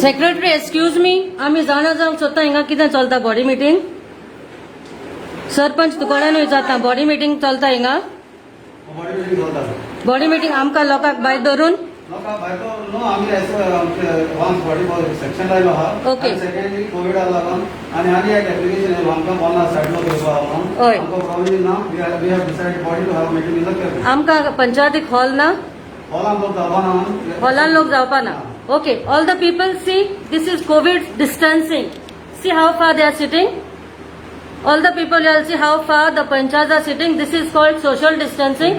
Secretary excuse me, आम्ही जाणा जावंक सोदता हिंगा कितें चलता बॉडी मिटींग? सरपंच तुकोड्यान विचारता बॉडी मिटींग चलता हिंगा? बॉडी मिटींग आमकां लोकांक भायर धरून ओके कोविड लागून आणि आनी एक एप्लिकेशन येयलो आमकां बोल्ला सायडलो घेवपा हय. आमकां प्रॉब्लम ना we have decided body to have meeting in the cabin आमकां पंचायतीक हॉल ना, हॉलान लोक जावना हॉलान लोक जावपा ना. Okay, all the people see this is Covid distancing. See how far they are sitting. All the people you will see how far the panchayats are sitting. This is called social distancing,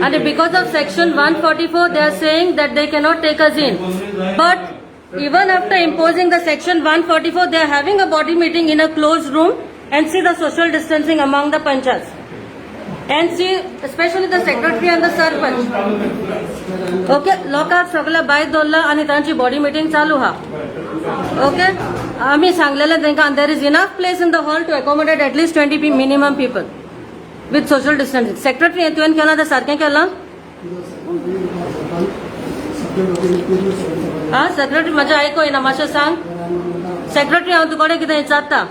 and because of section 144 they are saying that they cannot take us in. But even after imposing the section 144 they are having a body meeting in a closed room, and see the social distancing among the panchayats, and see especially the secretary and the sarpanch. Okay, लोकांक सगळ्या भायर दवरला आणि तांची body meeting चालू हा. Okay, आम्ही सांगलेले तांकां there is enough place in the hall to accommodate at least 20 minimum people with social distancing. Secretary तुवें केलां तें सारकें केलां? हा सेक्रेटरी म्हजें आयको येना, मातशें सांग. सेक्रेटरी हांव तुकोडे कितें विचारता.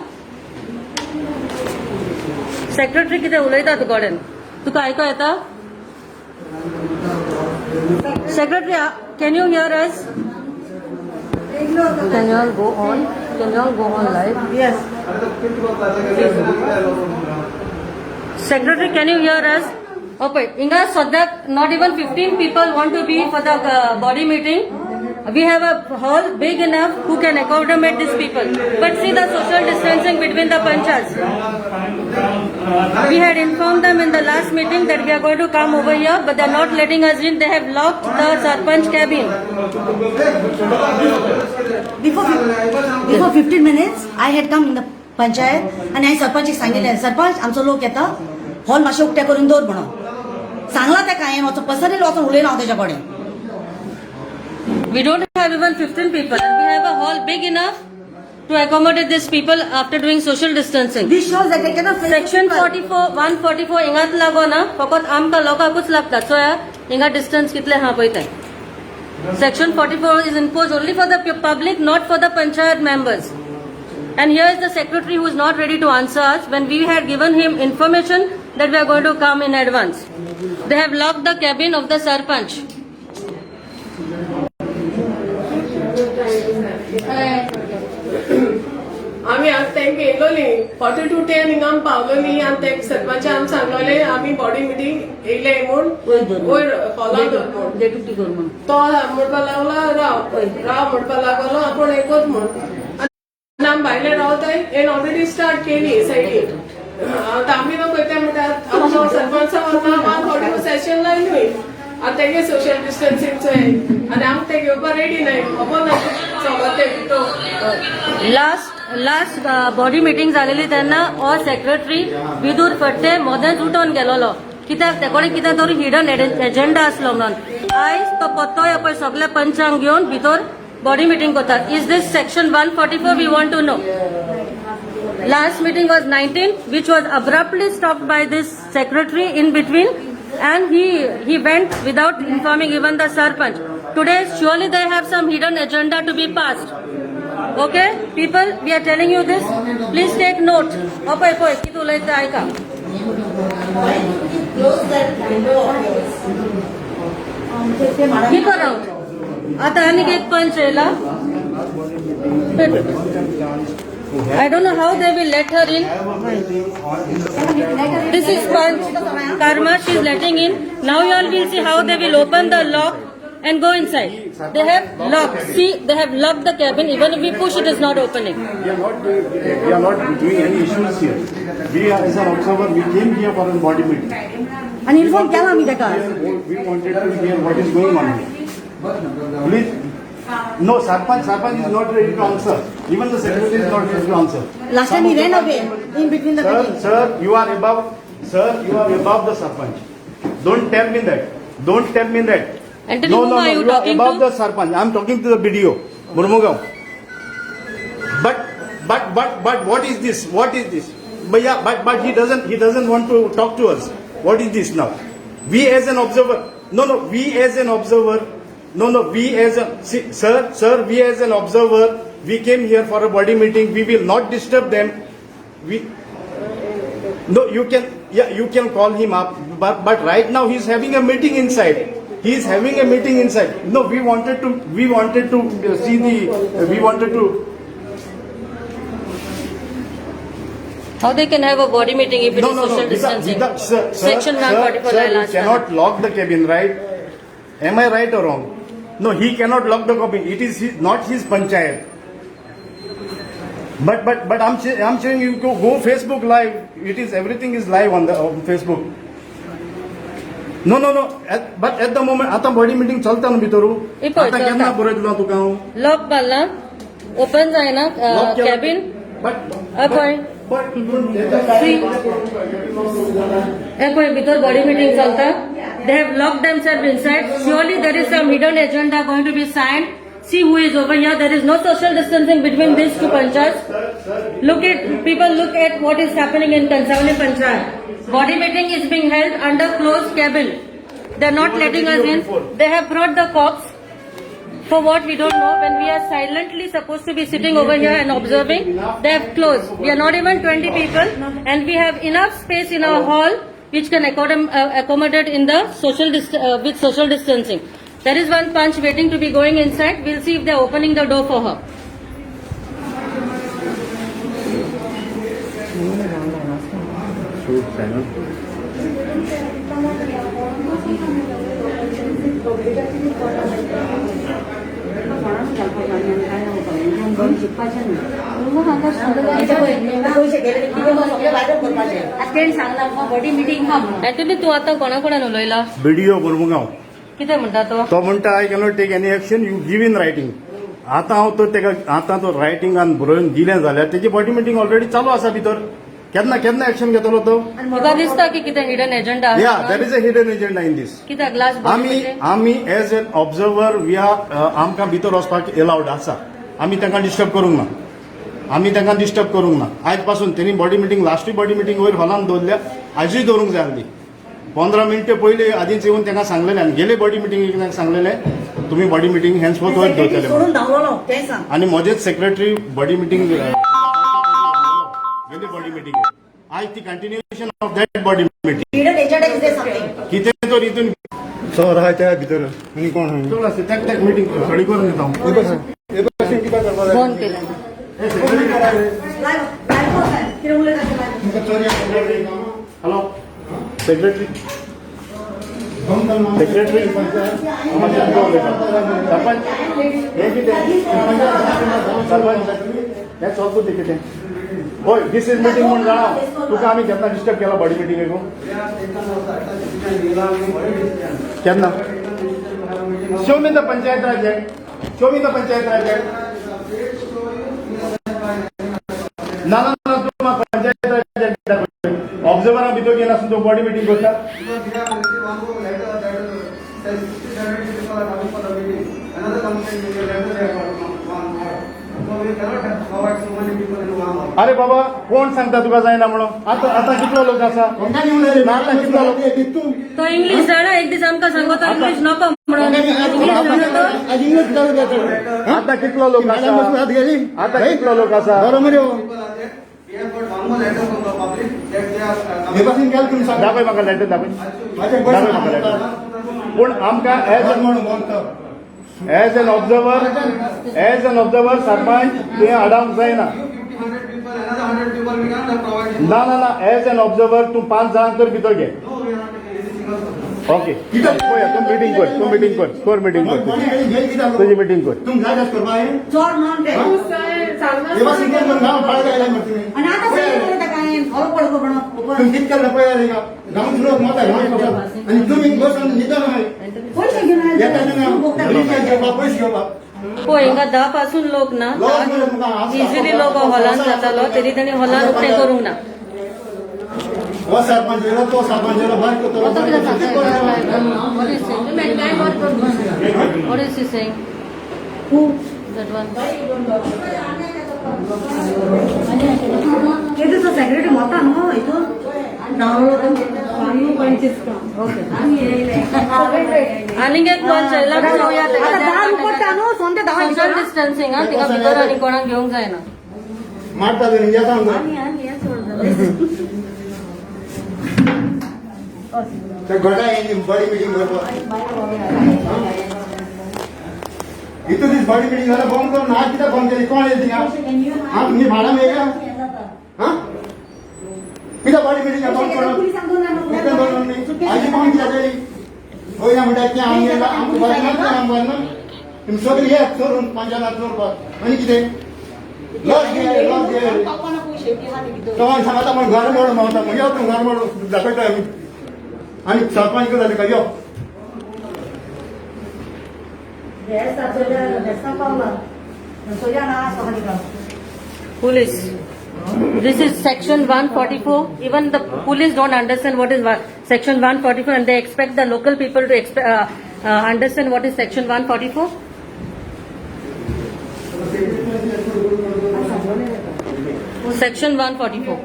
सेक्रेटरी कितें उलयता तुकोडेन, तुका आयको येता? Secretary can you here us? Can you all go on? Can you all go on live? Yes. Secretary, can you hear us? Okay. Inga Sadak, not even 15 people want to be for the body meeting. We have a hall big enough who can accommodate these people. But see the social distancing between the panchayats. We had informed them in the last meeting that we are going to come over here, but they are not letting us in. They have locked the sarpanch cabin. Before 15 minutes, I had come in the panchayat and I sarpanch सांगितले सरपंच आमचो लोक येता hall मातशें उक्ते करून दवर म्हणून सांगला तेका हांवें वचून पसरेल वचून उलयला हांव तेच्या कडेन. We don't have even 15 people, and we have a hall big enough to accommodate these people after doing social distancing. This shows that they cannot face Section 44, 144 इंगात लागो ना, फकत आमकां लोकांकूच लागता. सो हिंगा डिस्टन्स कितले हा पळय तें. Section 44 is imposed only for the public, not for the panchayat members. And here is the secretary who is not ready to answer us when we had given him information that we are going to come in advance. They have locked the cabin of the sarpanch. आम्ही आज तेंक येयलोली 4210 हिंगा पावलोली आणि ते सरपंचान आमकां सांगलोले आमी body meeting येयले म्हूण वयर हॉलांत म्हूण तो म्हणपा लागलो राव म्हणपा लागलो आपूण एकूच म्हूण आनी आमी भायले रावताय हें ऑलरेडी स्टार्ट केली सायडीन. आतां आमी नो पळयता म्हणटात आमचो सरपंच वता 144 सेशन लायली आतां तेगे सोशल डिस्टन्सिंगचो आनी आमकां ते घेवपा रेडी नाय खबर ना सगळें ते भितर. लास्ट बॉडी मिटींग जालेली तेन्ना हो सेक्रेटरी विदूर फट्टे मोदेंच उठोन गेलोलो कित्याक ते कडेन कितें तरी हिडन एजेंडा आसलो म्हणून. आयज तो पत्तो पळय सगळे पंचांक घेवन भितर बॉडी मिटींग करतात. Is this section 144 we want to know. Last meeting was 19, which was abruptly stopped by this secretary in between, and he went without informing even the sarpanch. Today, surely they have some hidden agenda to be passed. Okay, people, we are telling you this. Please take note. Opai poi, kitu laita aika. Keep her out. Ata anik ek punch rela. I don't know how they will let her in. This is Punch Karma, she is letting in. Now you all will see how they will open the lock and go inside. They have locked. See, they have locked the cabin. Even if we push, it is not opening. We are not doing any issues here. We are, as an observer, we came here for a body meeting. आणि inform केला आम्ही तेका. We wanted to hear what is going on here. Please. No, Sarpanch is not ready to answer. Even the secretary is not ready to answer. Last time he ran away in between the meetings. Sir, you are above the Sarpanch. Don't tell me that. And No, whom are you you are talking above to? the Sarpanch. I am talking to the BDO, Murmugao. But what is this? But he doesn't want to talk to us. What is this now? We as an observer, No, we as a, see, sir, we as an observer, we came here for a body meeting. We will not disturb them. No, you can call him up, but right now he's having a meeting inside. He is having a meeting inside. No, we wanted to see we wanted to. How they can have a body meeting if it No, is no, social no. distancing? Sir, Section 144 sir, I'll you ask cannot lock the cabin, right? Am I right or wrong? No, he cannot lock the cabin. It is not his panchayat. But I'm saying you go Facebook live. It is everything is live on Facebook. No. But at the moment, आता body meeting चलता ना भितरू. इपळ आता चलता. केन्ना बरयतलो तुका हांव? Lock मारला open जायना Lock केला. कॅबिन But पळय भितर बॉडी मीटिंग चलता. They have locked themselves inside. Surely there is some hidden agenda going to be signed. See who is over here. There is no social distancing between these two panchayats. Look at what is happening in Kansavali Panchayat. Body meeting is being held under closed cabin. They are not letting us in. They have brought the cops. For what we don't know, when we are silently supposed to be sitting over here and observing, they have closed. We are not even 20 people, and we have enough space in our hall which can accommodate in the with social distancing. There is one punch waiting to be going inside. We'll see if they are opening the door for her. Body meeting Actually, तू आता कोणाकोणान उलयला? Video करूंक हांव. कितें म्हणटा तो? तो म्हणटा I cannot take any action, you give in writing. आतां हांव तर तेका आतां तो रायटिंगान बरोवन दिलें जाल्यार तेजी बॉडी मिटींग ऑलरेडी चालू आसा भितर. केन्ना एक्शन घेतलो तो? तुका दिसता की कितें हिडन एजंडा या there is a hidden agenda in these. कित्याक ग्लास आमी as an observer we are आमकां भितर वचपाक एलावड आसा. आमी तांकां डिस्टर्ब करूंक ना. आयज पासून तेणी बॉडी मिटींग लास्टूय बॉडी मिटींग वयर हॉलान दवरल्या. आजूय दवरूंक जाय आसली. 15 मिनटं पयलीं आदींच येवन तांकां सांगलेलें आनी गेले बॉडी मिटींगेक तांकां सांगलेलें तुमी बॉडी मिटींग हॅन्सफोर्थ वयर दवरतले सोडून धांवलो तें सांग. आनी म्हजेच सेक्रेटरी बॉडी मिटींग गेले बॉडी मिटींगेक. आयज ती continuation of that body meeting. Hidden agenda is there something. कितें तर हितून सर आहाय त्या भितर आनी कोण आहाय? चड आसा त्याक मिटींग खडी करून येता हांव. बंद केलं. हॅलो सेक्रेटरी सरपंच हे कितें सरपंच हें चलता तें कितें? होय दीस इज मिटींग म्हूण जाणा तुका आमी केन्ना डिस्टर्ब केला बॉडी मिटींगेक? केन्ना? Show me the panchayat Raj act. ना तूं म्हाका पंचायत राज एक्ट दाखय. ऑब्झर्वरा भितर गेला आसून तो बॉडी मिटींग करता. अरे बाबा कोण सांगता तुका जायना म्हणून? आता कितलो लोक आसा? आता कितलो लोक? तो इंग्लिश जाणा. एक दीस आमकां सांगता इंग्लिश नको म्हणून. आता कितलो लोक आसा? दाखय म्हाका लेटर दाखय म्हाका लेटर. पूण आमकां एज एन ऑब्झर्वर सरपंच तुवें हाडावंक जायना. ना एज एन ऑब्झर्वर तूं 5 जाणांक तर भितर घे. ओके पळया तूं मिटींग कर तुजी मिटींग कर. चोर म्हणून ते. आणि आता सगळे काय हळू पडको म्हणून पैसे घेऊन पळय हिंगा 10 पासून लोक ना. इझिली लोक हॉलान जातालो तरी ताणी हॉलान उक्तें करूंक ना. सरपंच तो sarpanch What is he saying? Who? That one. Secretary मोठा न्हू हितून आनीक एक पंच येयला सोशल डिस्टन्सिंग हा तिका भितर आनी कोणाक घेवंक जायना मारता तरी या सांग त्या घोडा येईल बॉडी मिटिंग इथं दीस बॉडी मिटिंग झालं बॉम्ब करून हा किती बॉम्ब केली कोण येईल तिला हा तुम्ही भाडा मेळ्या हा किती बॉडी मिटिंग बॉम्ब करून आजी कोण किती जाईल होय ना म्हणतात की आम्ही आमचं बाजूला तुम्ही सगळी एक सोडून पंजाला चोरपात आणि किती लॉस घे तुम्हाला सांगता पण घर मोड मावता मग येऊ घर मोड दाखवतो आम्ही आणि सरपंच झाले का येऊ police. This is section 144. Even the police don't understand what is section 144 and they expect the local people to understand what is section 144. Section 144.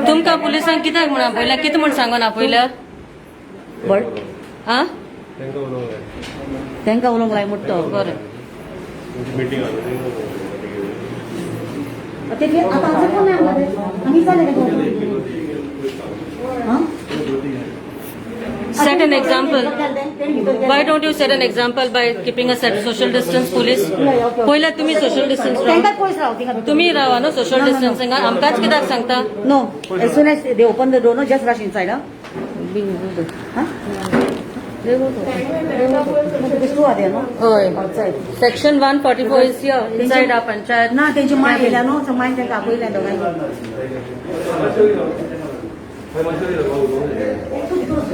तुमका पुलिसांक कित्याक म्हणून आपयल्या कितें म्हूण सांगून आपयल्या आ तांकां उलोवंक लाय म्हणटा बरें set an example. Why don't you set an example by keeping a set social distance, police? पहिला तुम्ही social distance राहा. तुम्ही राहा ना social distancing. आमकाच कित्याक सांगता? No. As soon as they open the door, no, just rush inside, huh? Huh? These two are there, no? होय. Outside. Section 144 is here inside our panchayat. ना त्यांची माय गेल्या नो so माय त्यांना आपयल्या दोघांनी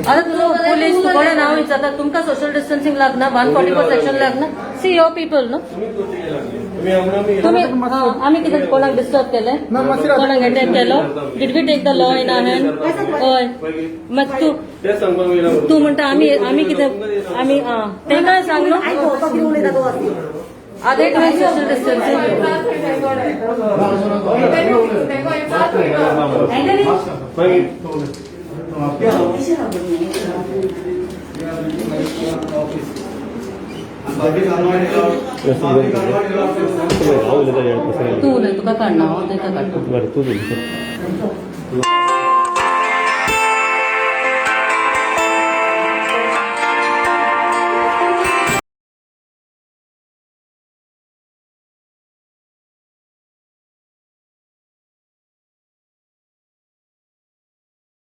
आता तुझं पोलीस कोणा नाव विचारता तुमका सोशल डिस्टन्सिंग लागना 144 सेक्शन लागना सी युअर पीपल नो तुम्ही आम्ही किती कोणाक डिस्टर्ब केले कोणाक अटॅक केलो did we take the law in our hand होय मग तू म्हणता आम्ही किती आम्ही ते काय सांगलो आधे काय सोशल डिस्टन्सिंग तू उलय तुका काढणार ते का काढतो बरं तू